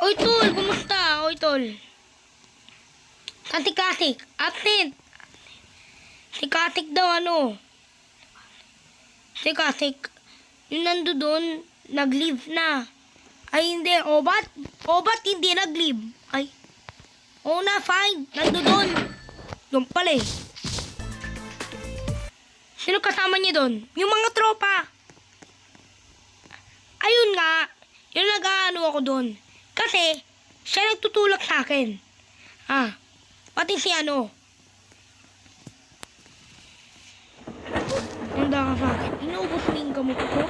Oy, tol, kumusta? Oy, tol. Saan si Kasik? Absent. Si Kasik daw, ano? Si Kasik, yung nando doon, nag-leave na. Ay, hindi. O, ba't hindi nag-leave? Ay. Oo na, fine. Nando doon. Yung pala eh. Sino kasama niya doon? Yung mga tropa. Ayun nga. Yung nag-ano ako doon. Kasi, siya nagtutulak sa akin. Pati si ano. Handa ka sa akin. Inaubos mo yung gamot ko.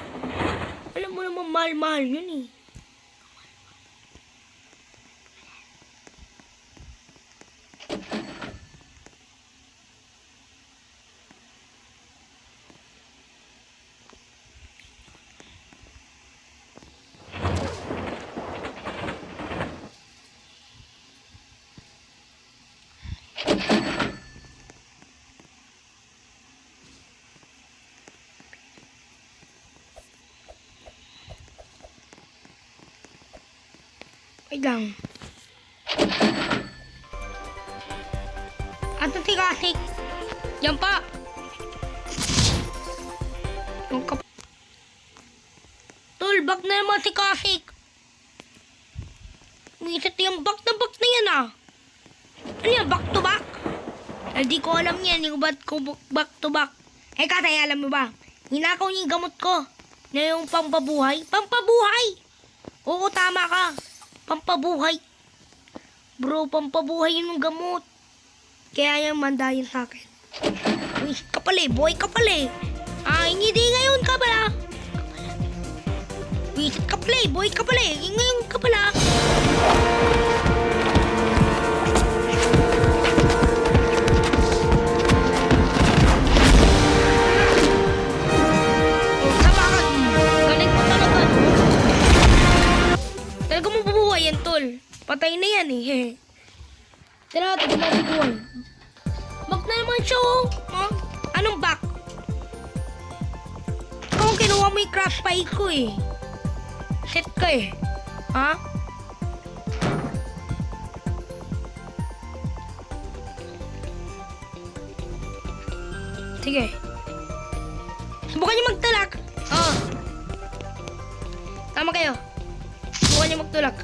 Alam mo naman, mahal-mahal yun eh. Wait lang. Ato si Kasik. Yan pa. Tol, back na naman si Kasik. Minsan yung back na yan ah. Ano yan, back to back? Hindi ko alam yan, yung back to back. Eh kasi alam mo ba, hinakaw niya yung gamot ko. Na yung pampabuhay. Pampabuhay! Oo, tama ka. Pampabuhay. Bro, pampabuhay yun yung gamot. Kaya yung mandayin sa akin. Uy, kapali, boy, kapali. Hindi ngayon ka pala. Uy, kapali, boy, kapali. Ngayon ka pala. Yan, tol. Patay na yan eh. Tara, tignan. Back na naman siya oh. Anong back? Ikaw kinuha mo yung crash pie ko eh. Set ka eh. Ha? Sige. Subukan niyo magtulak. Tama kayo. Subukan niyo magtulak.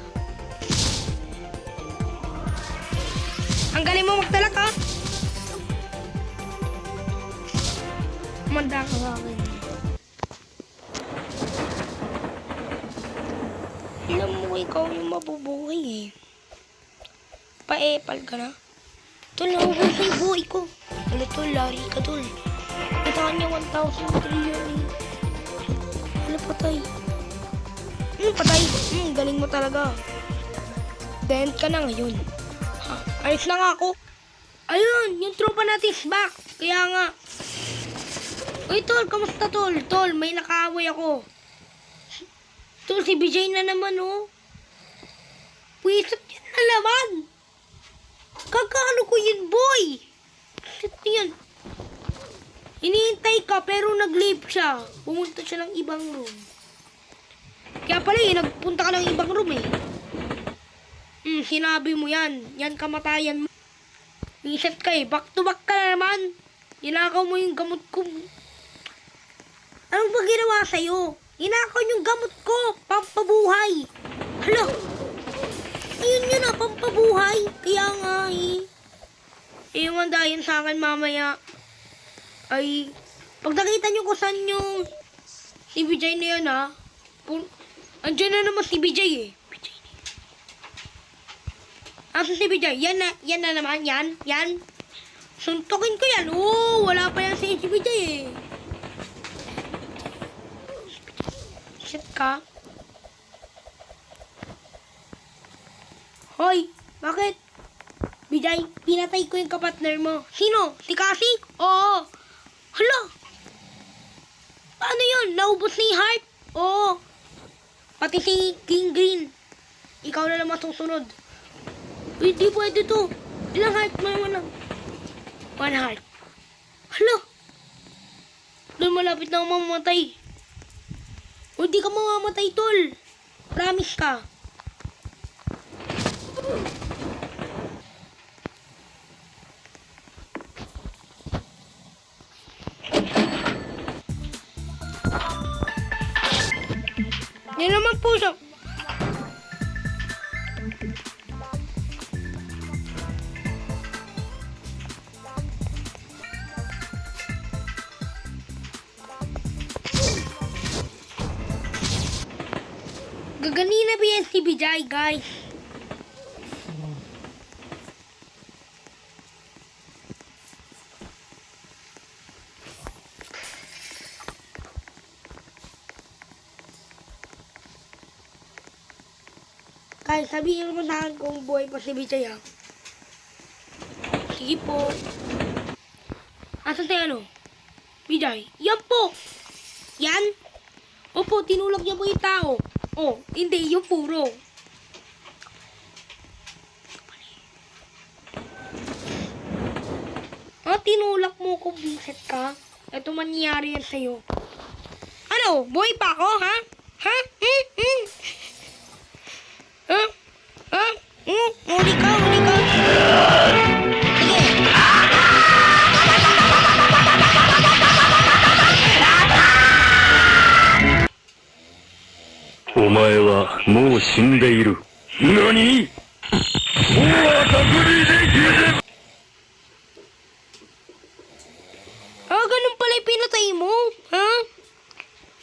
Ang galing mo magtalak, ha? Manda ka sa akin. Alam mo, ikaw yung mabubuhay, eh. Pa-epal ka na. Tol, naubos na yung buhay ko. Ano, tol, lari ka, tol. Nataan niya 1,000 trillion, eh. Ano, patay? Patay? Galing mo talaga. Dent ka na ngayon. Alis na nga ako. Ayun, yung tropa natin is back. Kaya nga. Uy, tol, kamusta, tol? Tol, may nakaaway ako. Tol, si BJ na naman, oh. Puwisap yan na naman. Kakaano ko yun, boy? Shit yan. Iniintay ka, pero nag-leave siya. Pumunta siya ng ibang room. Kaya pala, nagpunta ka ng ibang room, eh. Sinabi mo yan. Yan kamatayan mo. Reset ka eh. Back to back ka na naman. Hinakaw mo yung gamot ko. Anong ba ginawa sa'yo? Hinakaw yung gamot ko. Pampabuhay. Hala. Ayun yun ah. Pampabuhay. Kaya nga eh. Yung mandayin sa akin mamaya. Ay. Pag nakita nyo kung saan yung si BJ na yan ah. Andiyan na naman si BJ eh. Asan si BJ? Yan na naman. Yan. Suntukin ko yan. Wala pa yan si BJ eh. Shit ka. Hoy, bakit? BJ, pinatay ko yung kapatner mo. Sino? Si Kasik? Oo. Hala. Paano yun? Naubos na yung heart? Oo. Pati si King Green. Ikaw na lang masusunod. Hindi pwede to. Ilang heart mo naman? 1 heart. Hala. Doon malapit na ako mamamatay. Hindi ka mamamatay, tol. Promise ka. Yan naman po siya. Gaganina ba yan si Bijay, guys? Guys, sabihin mo sa akin kung buhay pa si Bijay, ha? Sige po. Asan tayo, ano? Bijay? Yan po! Yan? Opo, tinulak niya po yung tao. Oh, hindi, yung puro. Ah, tinulak mo ko, bisit ka. Ito mangyayari yan sa'yo. Ano? Buhay pa ako, ha? Ha? Ha? Ha? Huli ka, huli ka. Sige. お前はもう死んでいる。何？もう後振りできる。 Ah, ganun pala yung pinatay mo, ha?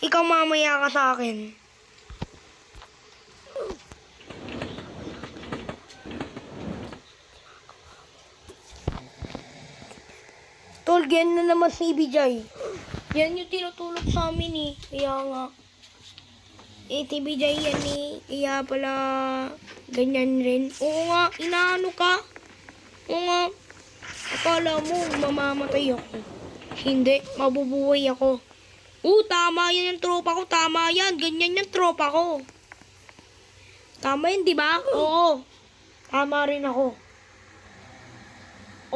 Ikaw mamaya ka sa akin. Tol, yan na naman si Bijay. Yan yung tinutulog sa amin eh. Kaya nga. Eh, si Bijay yan eh. Kaya pala ganyan rin. Oo nga, inaano ka? Oo nga. Akala mo, mamamatay ako. Hindi, mabubuhay ako. Tama yan yung tropa ko. Tama yan. Ganyan yung tropa ko. Tama yun, di ba? Oo. Tama rin ako.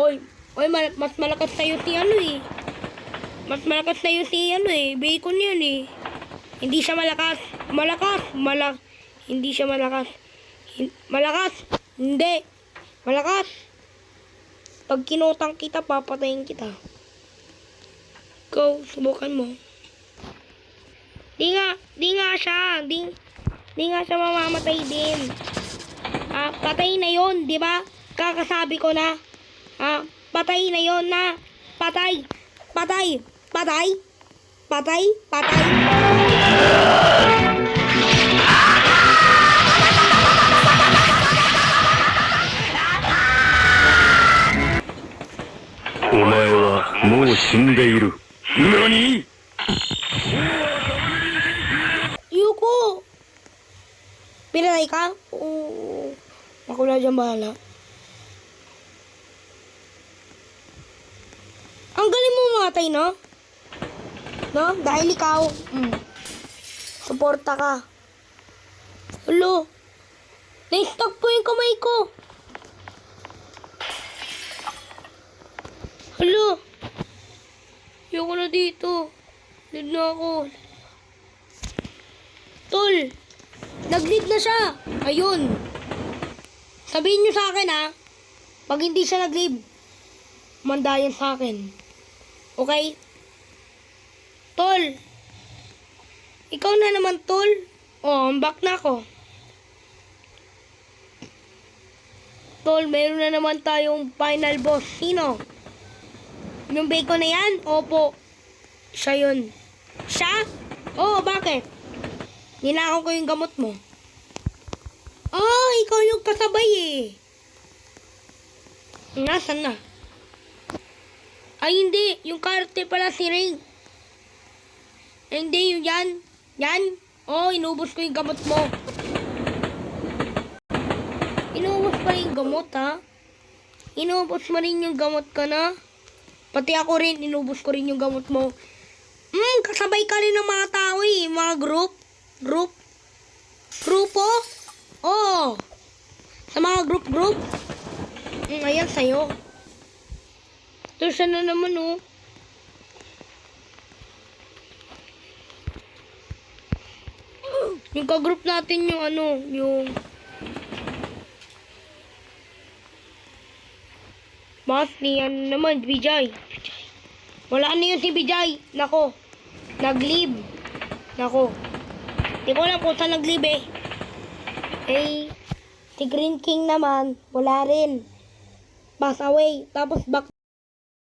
Oy, mas malakas tayo si ano eh. Mas malakas tayo si ano eh. Bacon yan eh. Hindi siya malakas. Hindi siya malakas. Malakas. Hindi. Malakas. Pag kinutang kita, papatayin kita. Go, subukan mo. Di nga siya. Di nga siya mamamatay din. Patay na yon, di ba? Kakasabi ko na. Patay na yon na. Patay. Patay. Patay. Patay. Patay.お前はもう死んでいる。何？ Yuko! Pinatay ka? Oo. Ako na dyan bahala. Ang galing mo matay, no? No? Dahil ikaw. Suporta ka. Hello? Na-stuck po yung kamay ko. Hello? Ayoko na dito. Lead na ako. Tol, nag-lead na siya. Ayun. Sabihin nyo sa akin ha. Pag hindi siya nag-lead, mandayan sa akin. Okay? Tol. Ikaw na naman, Tol. I'm back na ako. Tol, meron na naman tayong final boss. Sino? Yung bacon na yan? Opo. Siya yun. Siya? Oo, bakit? Ninakaw ko yung gamot mo. Ikaw yung kasabay eh. Nasaan na? Ay, hindi. Yung karte pala si Ring. Hindi, yung yan. Yan. Inubos ko yung gamot mo. Inubos pa yung gamot, ha? Inubos mo rin yung gamot ka na? Pati ako rin, inubos ko rin yung gamot mo. Kasabay ka rin ng mga tao eh. Mga group. Grupo? Oo. Sa mga group. Ayan, sa'yo. Ito siya na naman, oh. Yung ka-group natin yung ano, Mas niyan naman, Bijay. Wala na yun si Bijay. Nako. Nag-leave. Nako. Di ko alam kung saan nag-leave eh. Eh, si Green King naman, wala rin. Pass away. Tapos back